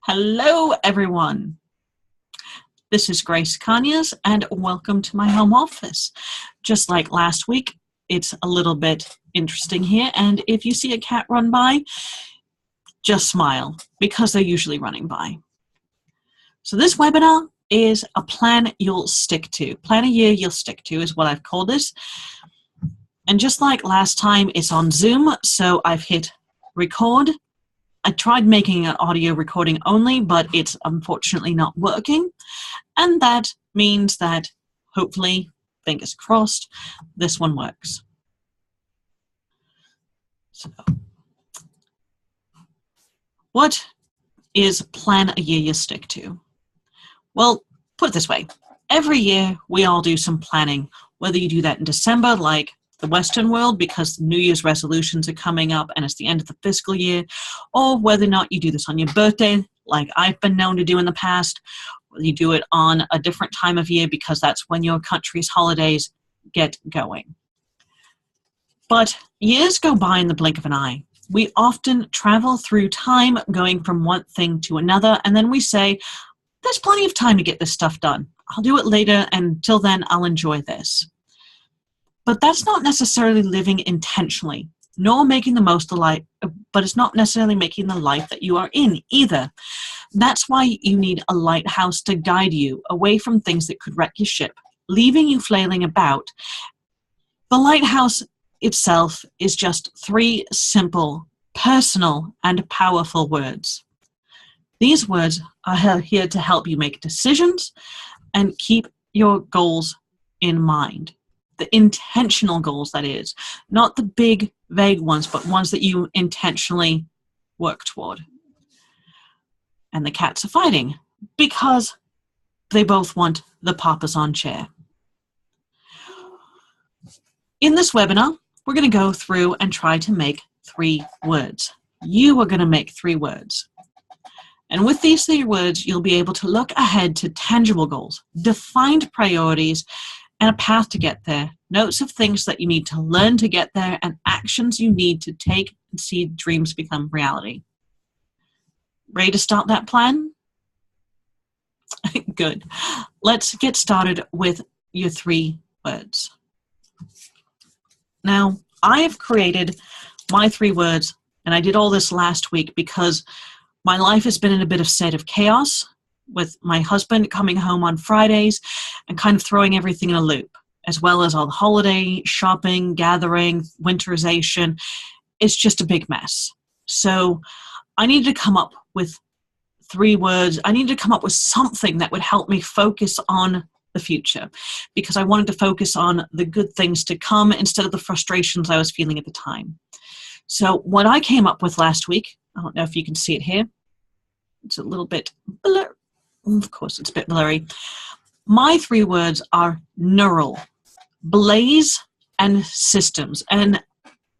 Hello everyone. This is Grace Kanyas and welcome to my home office. Just like last week, it's a little bit interesting here, and if you see a cat run by, just smile because they're usually running by. So this webinar is a plan you'll stick to. Plan a year you'll stick to is what I've called this. And just like last time, it's on Zoom, so I've hit record. I tried making an audio recording only, but it's unfortunately not working. And that means that hopefully, fingers crossed, this one works. So, what is plan a year you stick to? Well, put it this way. Every year, we all do some planning, whether you do that in December, like the Western world, because New Year's resolutions are coming up and it's the end of the fiscal year, or whether or not you do this on your birthday, like I've been known to do in the past, or you do it on a different time of year because that's when your country's holidays get going. But years go by in the blink of an eye. We often travel through time going from one thing to another, and then we say, there's plenty of time to get this stuff done. I'll do it later, and until then, I'll enjoy this. But that's not necessarily living intentionally, nor making the most of life, but it's not necessarily making the life that you are in either. That's why you need a lighthouse to guide you away from things that could wreck your ship, leaving you flailing about. The lighthouse itself is just 3 simple, personal, and powerful words. These words are here to help you make decisions and keep your goals in mind. The intentional goals, that is, not the big, vague ones, but ones that you intentionally work toward. And the cats are fighting because they both want the Papasan chair. In this webinar, we're going to go through and try to make 3 words. You are going to make 3 words. And with these 3 words, you'll be able to look ahead to tangible goals, defined priorities, and a path to get there, notes of things that you need to learn to get there, and actions you need to take and see dreams become reality. Ready to start that plan? Good. Let's get started with your 3 words. Now, I have created my 3 words, and I did all this last week because my life has been in a bit of state of chaos, with my husband coming home on Fridays and kind of throwing everything in a loop, as well as all the holiday shopping, gathering, winterization. It's just a big mess. So I needed to come up with 3 words. I needed to come up with something that would help me focus on the future, because I wanted to focus on the good things to come instead of the frustrations I was feeling at the time. So what I came up with last week, I don't know if you can see it here. It's a little bit blurry. Of course, it's a bit blurry. My 3 words are neural, blaze, and systems. And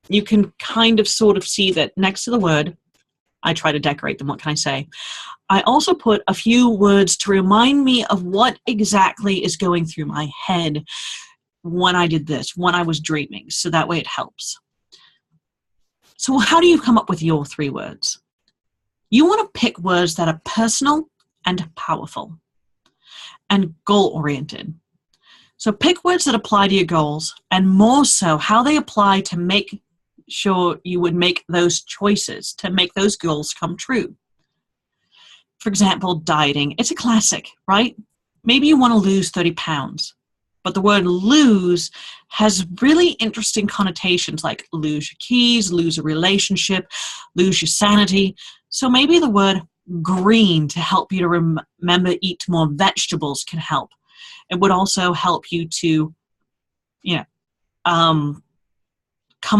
you can kind of sort of see that next to the word, I try to decorate them. What can I say? I also put a few words to remind me of what exactly is going through my head when I did this, when I was dreaming. So that way it helps. So how do you come up with your 3 words? You want to pick words that are personal and powerful and goal-oriented. So pick words that apply to your goals, and more so how they apply to make sure you would make those choices to make those goals come true. For example, dieting. It's a classic, right? Maybe you want to lose 30 pounds, but the word lose has really interesting connotations like lose your keys, lose a relationship, lose your sanity. So maybe the word green to help you to remember eat more vegetables can help. It would also help you to, come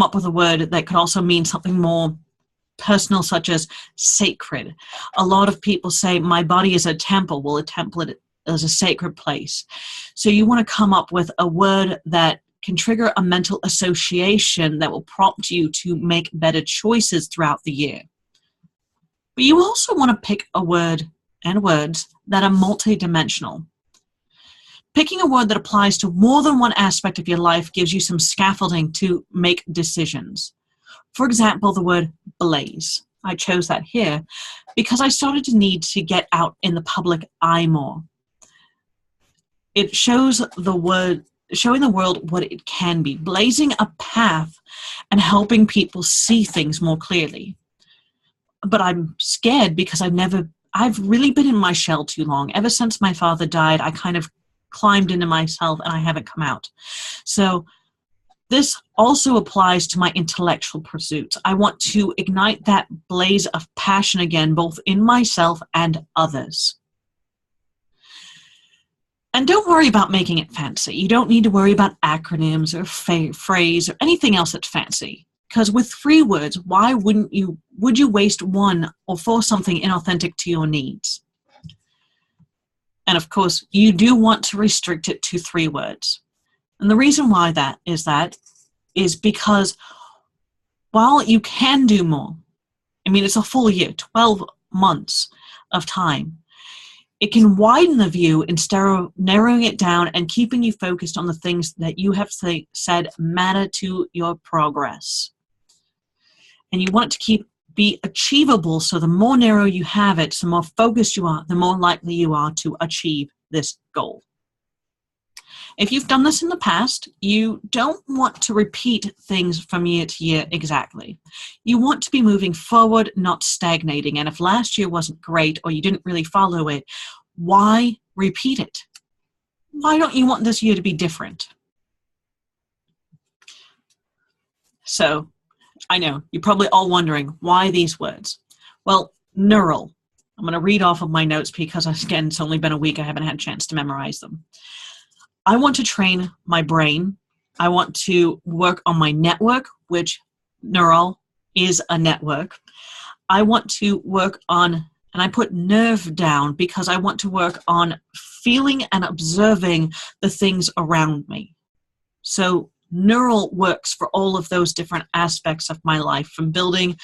up with a word that could also mean something more personal, such as sacred. A lot of people say, my body is a temple. Well, a temple is a sacred place. So you want to come up with a word that can trigger a mental association that will prompt you to make better choices throughout the year. But you also want to pick a word and words that are multidimensional. Picking a word that applies to more than one aspect of your life gives you some scaffolding to make decisions. For example, the word blaze. I chose that here because I started to need to get out in the public eye more. It shows showing the world what it can be, blazing a path and helping people see things more clearly. But I'm scared because I've really been in my shell too long. Ever since my father died, I kind of climbed into myself and I haven't come out. So this also applies to my intellectual pursuits. I want to ignite that blaze of passion again, both in myself and others. And don't worry about making it fancy. You don't need to worry about acronyms or phrase or anything else that's fancy. Because with 3 words, why would you waste one or force something inauthentic to your needs? And of course, you do want to restrict it to 3 words. And the reason why that is because while you can do more, I mean, it's a full year, 12 months of time, it can widen the view instead of narrowing it down and keeping you focused on the things that you have said matter to your progress. And you want it to be achievable, so the more narrow you have it, the more focused you are, the more likely you are to achieve this goal. If you've done this in the past, you don't want to repeat things from year to year exactly. You want to be moving forward, not stagnating. And if last year wasn't great or you didn't really follow it, why repeat it? Why don't you want this year to be different? So, I know, you're probably all wondering, why these words? Well, neural. I'm going to read off of my notes because, again, it's only been a week. I haven't had a chance to memorize them. I want to train my brain. I want to work on my network, which neural is a network. I want to work on, and I put nerve down because I want to work on feeling and observing the things around me. So neural works for all of those different aspects of my life, from building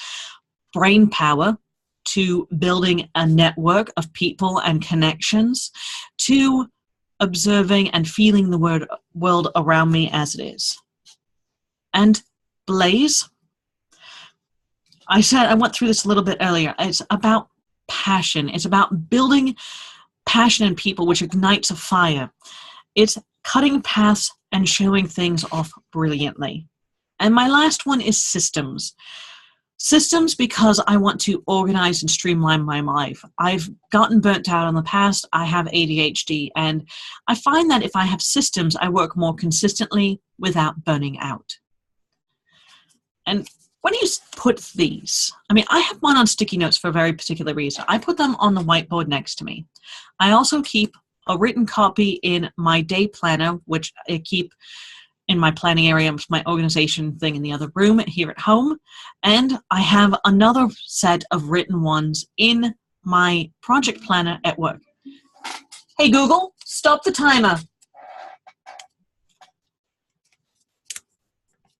brain power to building a network of people and connections to observing and feeling the world around me as it is. And blaze, I went through this a little bit earlier. It's about passion. It's about building passion in people, which ignites a fire. It's cutting paths and showing things off brilliantly. And my last one is systems. Systems because I want to organize and streamline my life. I've gotten burnt out in the past. I have ADHD, and I find that if I have systems, I work more consistently without burning out. And when you put these, I mean, I have mine on sticky notes for a very particular reason. I put them on the whiteboard next to me. I also keep a written copy in my day planner, which I keep in my planning area, my organization thing in the other room here at home. And I have another set of written ones in my project planner at work. Hey, Google, stop the timer.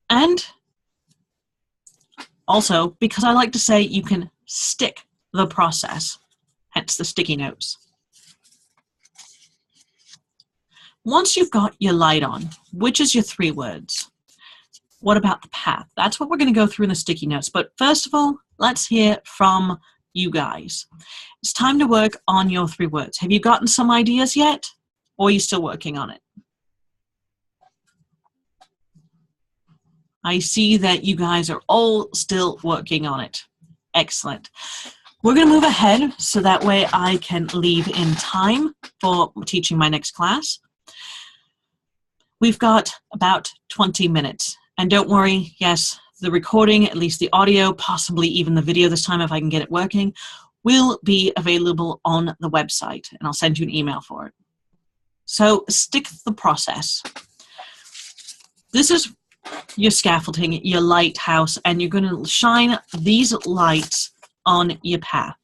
And also, because I like to say you can stick the process, hence the sticky notes. Once you've got your light on, which is your 3 words? What about the path? That's what we're going to go through in the sticky notes. But first of all, let's hear from you guys. It's time to work on your 3 words. Have you gotten some ideas yet? Or are you still working on it? I see that you guys are all still working on it. Excellent. We're going to move ahead so that way I can leave in time for teaching my next class. We've got about 20 minutes. And don't worry, yes, the recording, at least the audio, possibly even the video this time if I can get it working, will be available on the website, and I'll send you an email for it. So stick the process. This is your scaffolding, your lighthouse, and you're going to shine these lights on your path.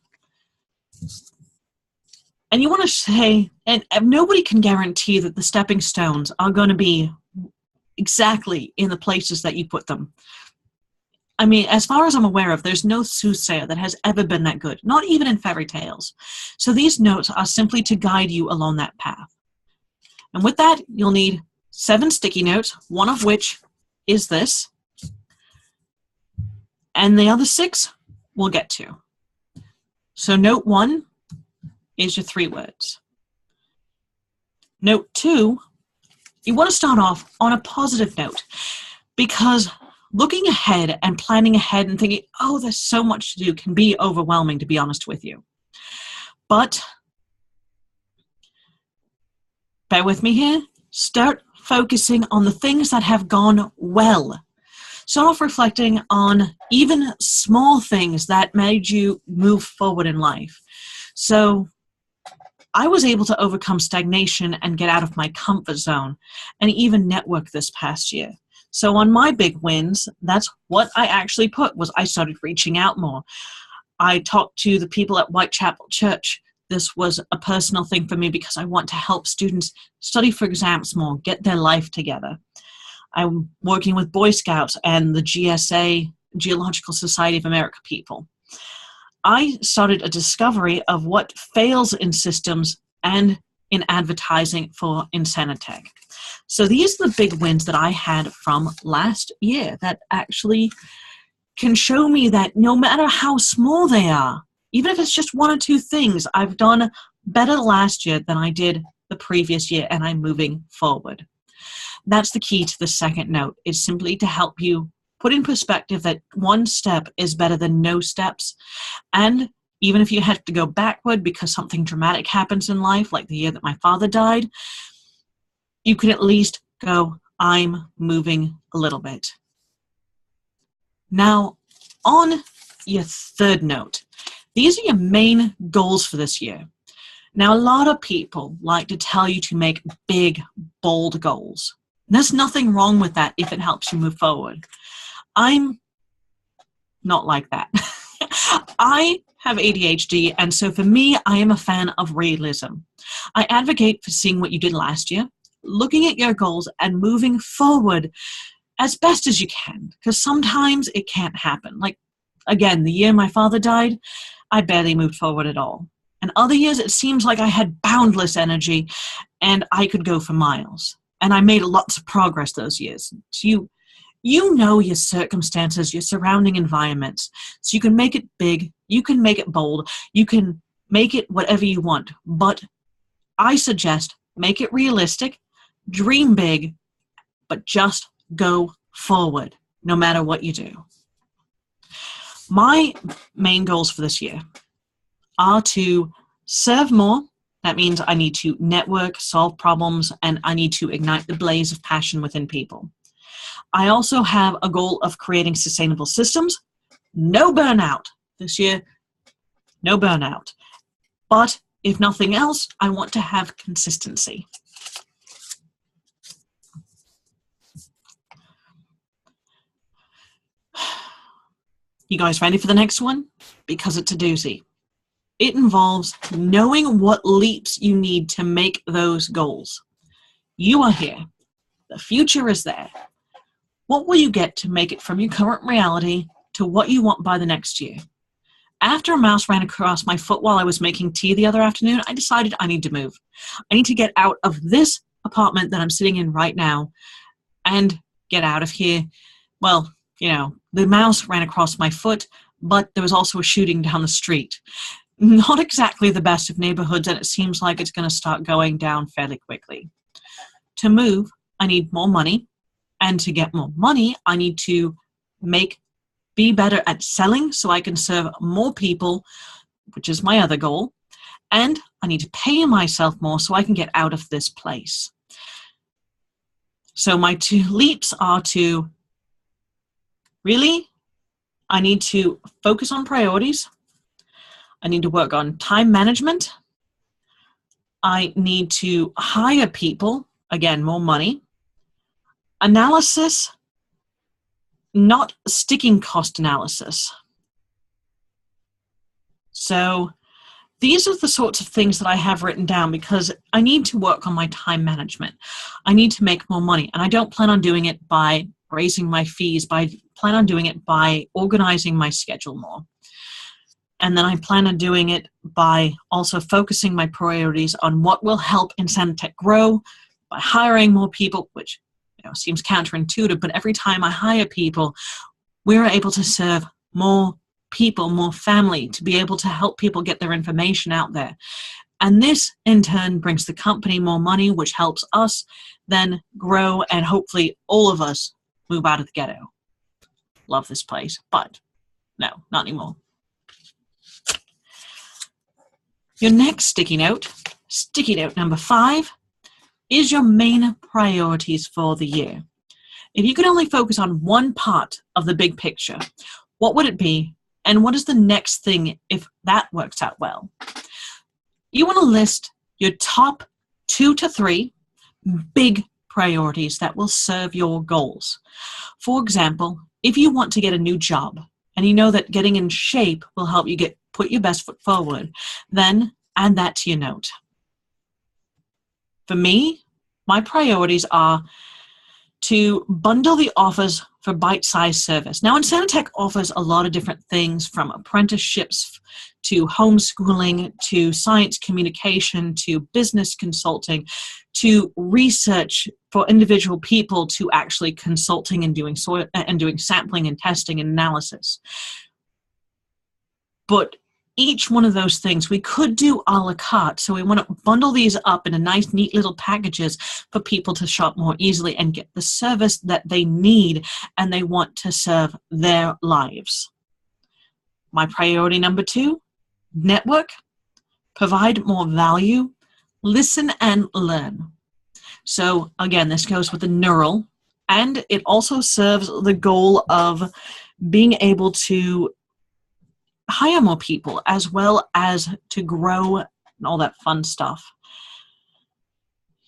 And you want to say, and nobody can guarantee that the stepping stones are going to be exactly in the places that you put them. I mean, as far as I'm aware of, there's no soothsayer that has ever been that good, not even in fairy tales. So these notes are simply to guide you along that path. And with that, you'll need 7 sticky notes, one of which is this. And the other 6 we'll get to. So note 1 is your 3 words. Note 2, you want to start off on a positive note, because looking ahead and planning ahead and thinking, oh, there's so much to do, can be overwhelming, to be honest with you. But bear with me here. Start focusing on the things that have gone well. Start off reflecting on even small things that made you move forward in life. So I was able to overcome stagnation and get out of my comfort zone and even network this past year. So on my big wins, that's what I actually put, was I started reaching out more. I talked to the people at Whitechapel Church. This was a personal thing for me because I want to help students study for exams more, get their life together. I'm working with Boy Scouts and the GSA, Geological Society of America people. I started a discovery of what fails in systems and in advertising for Insanitech. So these are the big wins that I had from last year that actually can show me that no matter how small they are, even if it's just 1 or 2 things, I've done better last year than I did the previous year, and I'm moving forward. That's the key to the second note, is simply to help you put in perspective that 1 step is better than no steps. And even if you have to go backward because something dramatic happens in life, like the year that my father died, you can at least go, I'm moving a little bit. Now, on your third note, these are your main goals for this year. Now, a lot of people like to tell you to make big, bold goals. There's nothing wrong with that if it helps you move forward. I'm not like that. I have ADHD, and so for me, I am a fan of realism. I advocate for seeing what you did last year, looking at your goals, and moving forward as best as you can, because sometimes it can't happen. Like, again, the year my father died, I barely moved forward at all. And other years, it seems like I had boundless energy, and I could go for miles. And I made lots of progress those years. So you know your circumstances, your surrounding environments. So you can make it big, you can make it bold, you can make it whatever you want. But I suggest make it realistic, dream big, but just go forward, no matter what you do. My main goals for this year are to serve more. That means I need to network, solve problems, and I need to ignite the blaze of passion within people. I also have a goal of creating sustainable systems. No burnout this year, no burnout. But if nothing else, I want to have consistency. You guys ready for the next one? Because it's a doozy. It involves knowing what leaps you need to make those goals. You are here. The future is there. What will you get to make it from your current reality to what you want by the next year? After a mouse ran across my foot while I was making tea the other afternoon, I decided I need to move. I need to get out of this apartment that I'm sitting in right now and get out of here. Well, you know, the mouse ran across my foot, but there was also a shooting down the street. Not exactly the best of neighborhoods, and it seems like it's going to start going down fairly quickly. To move, I need more money, and to get more money, I need to be better at selling so I can serve more people, which is my other goal, and I need to pay myself more so I can get out of this place. So my 2 leaps are to I need to focus on priorities. I need to work on time management. I need to hire people, again, more money. Analysis, not sticking cost analysis. So these are the sorts of things that I have written down because I need to work on my time management. I need to make more money, and I don't plan on doing it by raising my fees. I plan on doing it by organizing my schedule more. And then I plan on doing it by also focusing my priorities on what will help Insanitech grow by hiring more people, which seems counterintuitive, but every time I hire people, we're able to serve more people, more family, to be able to help people get their information out there. And this, in turn, brings the company more money, which helps us then grow and hopefully all of us move out of the ghetto. Love this place, but no, not anymore. Your next sticky note number 5, is your main priorities for the year. If you could only focus on one part of the big picture, what would it be? And what is the next thing if that works out well? You want to list your top 2 to 3 big priorities that will serve your goals. For example, if you want to get a new job and you know that getting in shape will help you put your best foot forward, then add that to your note. For me, my priorities are to bundle the offers for bite-sized service. Now, Insanitech offers a lot of different things, from apprenticeships to homeschooling to science communication to business consulting to research for individual people to actually consulting and doing sampling and testing and analysis. But each one of those things we could do a la carte. So we want to bundle these up into nice, neat little packages for people to shop more easily and get the service that they need and they want to serve their lives. My priority number 2, network, provide more value, listen and learn. So again, this goes with the neural, and it also serves the goal of being able to hire more people as well as to grow and all that fun stuff.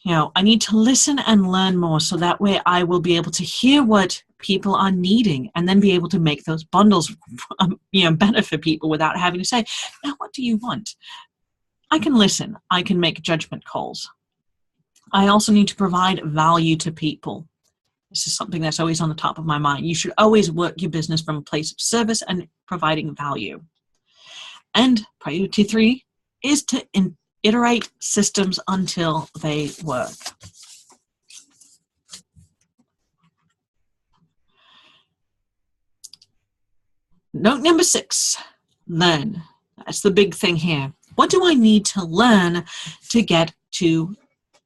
You know, I need to listen and learn more so that way I will be able to hear what people are needing and then be able to make those bundles better for people without having to say, now what do you want? I can listen. I can make judgment calls. I also need to provide value to people. This is something that's always on the top of my mind. You should always work your business from a place of service and providing value. And priority 3 is to iterate systems until they work. Note number 6, learn. That's the big thing here. What do I need to learn to get to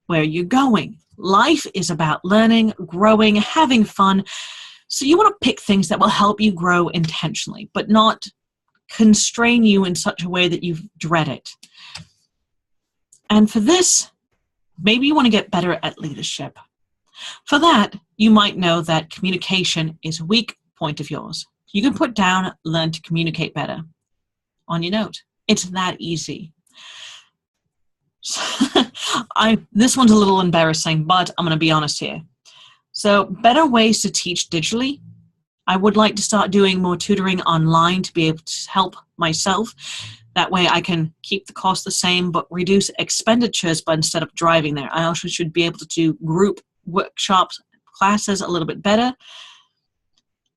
where you're going? Life is about learning, growing, having fun. So you want to pick things that will help you grow intentionally, but not constrain you in such a way that you dread it. And for this, maybe you want to get better at leadership. For that, you might know that communication is a weak point of yours. You can put down, learn to communicate better on your note. It's that easy. This one's a little embarrassing, but I'm going to be honest here. So better ways to teach digitally. I would like to start doing more tutoring online to be able to help myself. That way I can keep the cost the same, but reduce expenditures, but instead of driving there. I also should be able to do group workshops, classes a little bit better.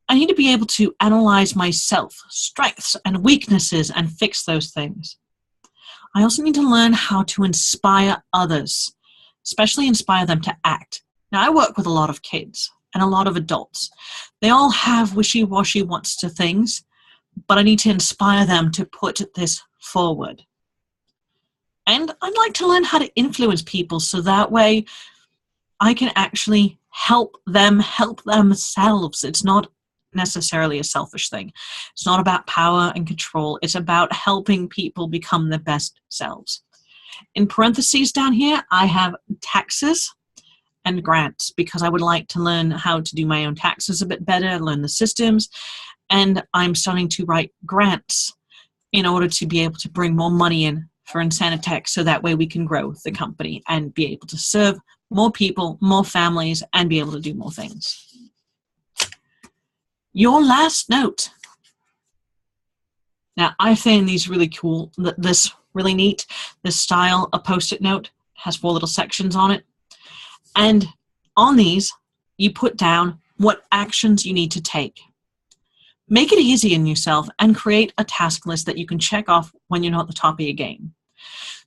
I need to be able to analyze myself, strengths and weaknesses, and fix those things. I also need to learn how to inspire others, especially inspire them to act. Now, I work with a lot of kids and a lot of adults. They all have wishy-washy wants to things, but I need to inspire them to put this forward. And I'd like to learn how to influence people so that way I can actually help themselves. It's not necessarily a selfish thing. It's not about power and control. It's about helping people become their best selves. In parentheses down here, I have taxes and grants because I would like to learn how to do my own taxes a bit better, learn the systems, and I'm starting to write grants in order to be able to bring more money in for Insanitech so that way we can grow the company and be able to serve more people, more families, and be able to do more things. Your last note. Now, I find these really cool. This really neat. This style, a post-it note, has 4 little sections on it. And on these, you put down what actions you need to take. Make it easy on yourself and create a task list that you can check off when you're not at the top of your game.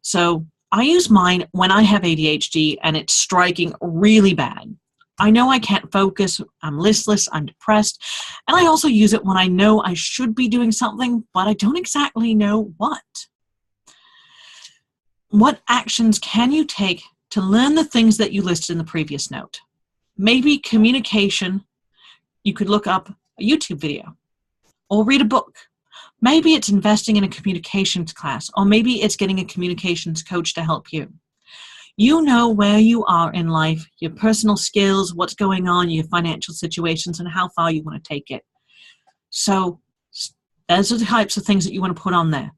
So I use mine when I have ADHD and it's striking really bad. I know I can't focus, I'm listless, I'm depressed, and I also use it when I know I should be doing something, but I don't exactly know what. What actions can you take to learn the things that you listed in the previous note? Maybe communication, you could look up a YouTube video or read a book. Maybe it's investing in a communications class, or maybe it's getting a communications coach to help you. You know where you are in life, your personal skills, what's going on, your financial situations, and how far you want to take it. So those are the types of things that you want to put on there.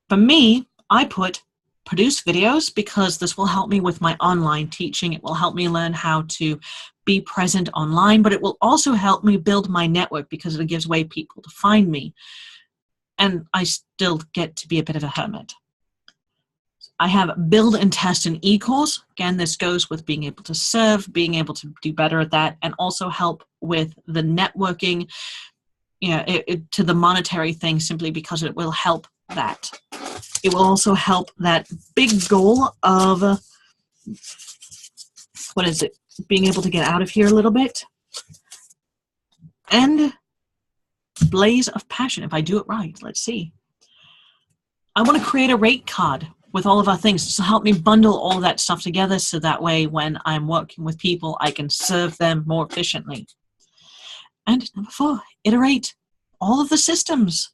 For me, I put produce videos because this will help me with my online teaching. It will help me learn how to be present online, but it will also help me build my network because it gives way people to find me. And I still get to be a bit of a hermit. I have build and test an e-course. Again, this goes with being able to serve, being able to do better at that, and also help with the networking, to the monetary thing, simply because it will help that. It will also help that big goal of, being able to get out of here a little bit. And blaze of passion, if I do it right. Let's see. I want to create a rate card with all of our things to help me bundle all of that stuff together, so that way when I'm working with people, I can serve them more efficiently. And number 4, iterate all of the systems,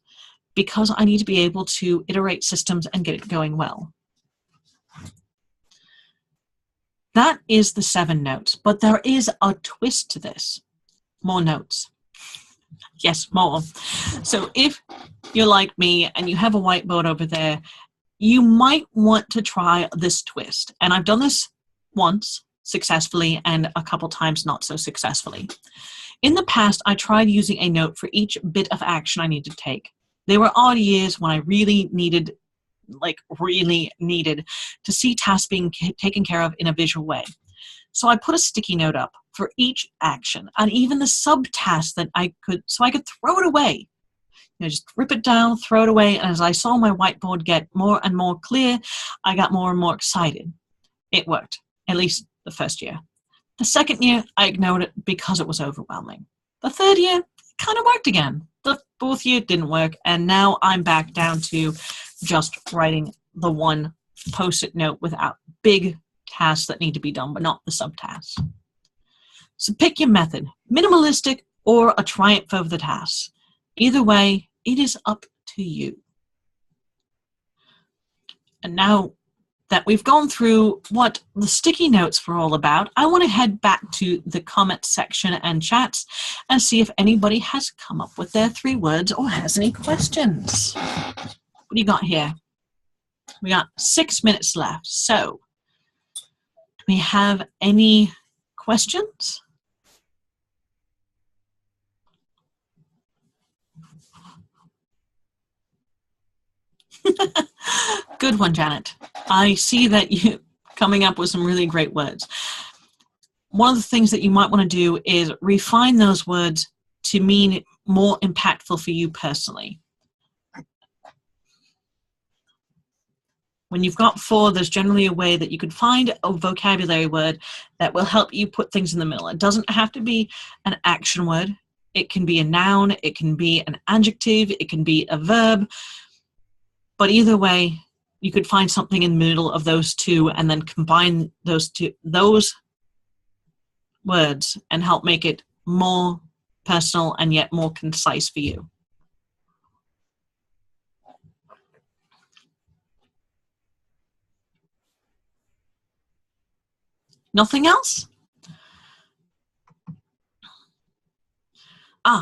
because I need to be able to iterate systems and get it going well. That is the 7 notes, but there is a twist to this. More notes. Yes, more. So if you're like me and you have a whiteboard over there, you might want to try this twist. And I've done this once successfully and a couple times not so successfully. In the past, I tried using a note for each bit of action I need to take. There were odd years when I really needed to see tasks being taken care of in a visual way. So I put a sticky note up for each action and even the subtasks that I could throw it away. Just rip it down, throw it away. And as I saw my whiteboard get more and more clear, I got more and more excited. It worked, at least the first year. The second year, I ignored it because it was overwhelming. The third year, it kind of worked again. The fourth year didn't work, and now I'm back down to just writing the one post-it note without big tasks that need to be done, but not the subtasks. So pick your method, minimalistic or a triumph over the tasks. Either way, it is up to you. And now that we've gone through what the sticky notes were all about, I want to head back to the comment section and chats and see if anybody has come up with their 3 words or has any questions. What do you got here? We got 6 minutes left. So, do we have any questions? Good one, Janet. I see that you coming up with some really great words. One of the things that you might want to do is refine those words to mean more impactful for you personally. When you've got 4, there's generally a way that you could find a vocabulary word that will help you put things in the middle. It doesn't have to be an action word. It can be a noun. It can be an adjective. It can be a verb. But either way, you could find something in the middle of those 2 and then combine those words and help make it more personal and yet more concise for you. Nothing else?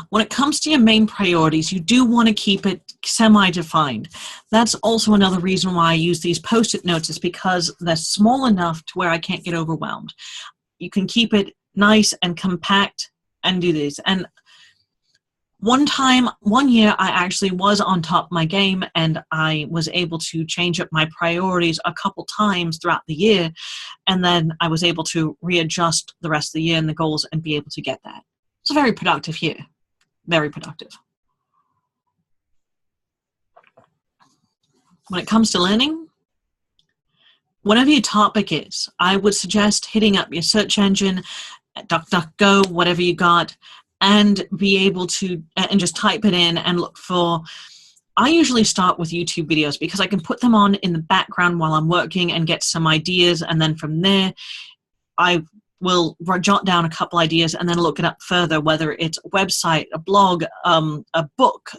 When it comes to your main priorities, you do want to keep it semi-defined. That's also another reason why I use these post-it notes, is because they're small enough to where I can't get overwhelmed. You can keep it nice and compact and do this. And one year, I actually was on top of my game and I was able to change up my priorities a couple times throughout the year. And then I was able to readjust the rest of the year and the goals and be able to get that. It's a very productive year. Very productive. When it comes to learning, whatever your topic is, I would suggest hitting up your search engine, DuckDuckGo, whatever you got, and be able to, and just type it in and look for, I usually start with YouTube videos because I can put them on in the background while I'm working and get some ideas, and then from there, I will jot down a couple ideas and then look it up further, whether it's a website, a blog, a book,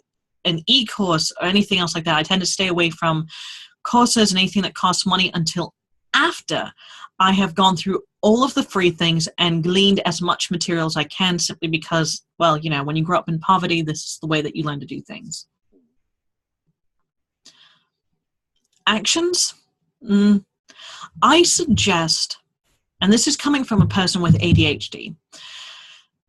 an e-course, or anything else like that. I tend to stay away from courses and anything that costs money until after I have gone through all of the free things and gleaned as much material as I can, simply because, well, you know, when you grow up in poverty, this is the way that you learn to do things. Actions? I suggest, and this is coming from a person with ADHD,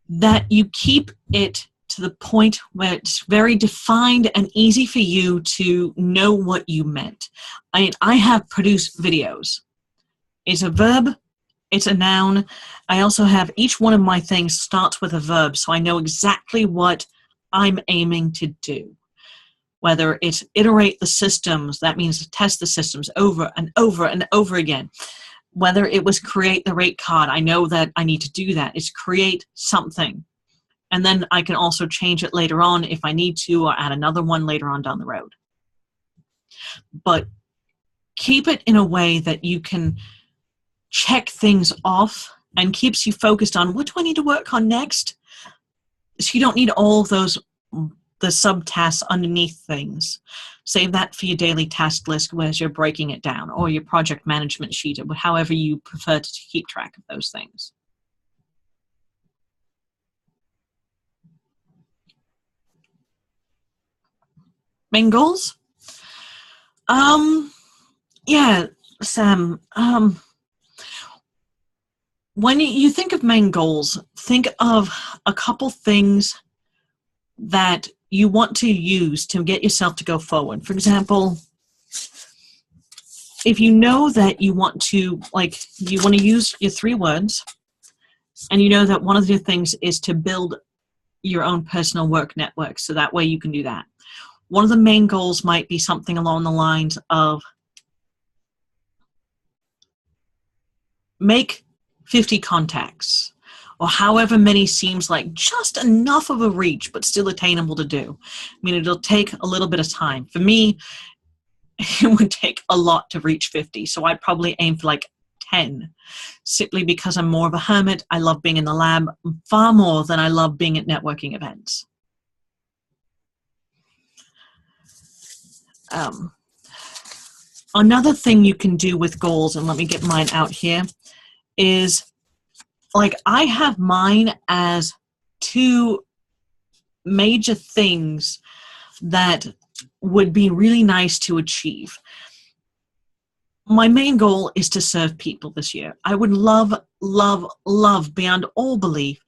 that you keep it to the point where it's very defined and easy for you to know what you meant. I have produced videos. It's a verb, it's a noun. I also have each one of my things starts with a verb, so I know exactly what I'm aiming to do. Whether it's iterate the systems, that means test the systems over and over and over again. Whether it was create the rate card, I know that I need to do that. It's create something. And then I can also change it later on if I need to, or add another one later on down the road. But keep it in a way that you can check things off and keeps you focused on what do I need to work on next. So you don't need all of those, the subtasks underneath things. Save that for your daily task list whereas you're breaking it down, or your project management sheet, or however you prefer to keep track of those things. Main goals? Yeah, Sam. When you think of main goals, think of a couple things that you want to use to get yourself to go forward. For example, if you know that you want to, you want to use your 3 words, and you know that one of the things is to build your own personal work network, so that way you can do that. One of the main goals might be something along the lines of make 50 contacts, or however many seems like just enough of a reach, but still attainable to do. I mean, it'll take a little bit of time. For me, it would take a lot to reach 50, so I'd probably aim for 10, simply because I'm more of a hermit. I love being in the lab far more than I love being at networking events. Another thing you can do with goals, and let me get mine out here, is I have mine as 2 major things that would be really nice to achieve. My main goal is to serve people this year. I would love, love, love beyond all belief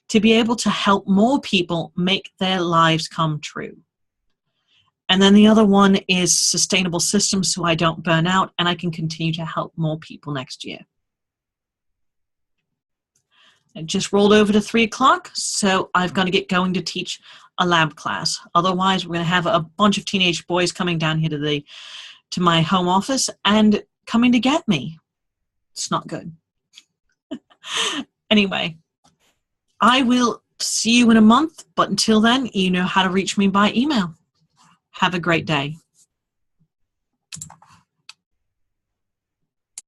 to be able to help more people make their lives come true. And then the other one is sustainable systems so I don't burn out and I can continue to help more people next year. It just rolled over to 3 o'clock, so I've got to get going to teach a lab class. Otherwise, we're going to have a bunch of teenage boys coming down here to my home office and coming to get me. It's not good. Anyway, I will see you in a month, but until then, you know how to reach me by email. Have a great day.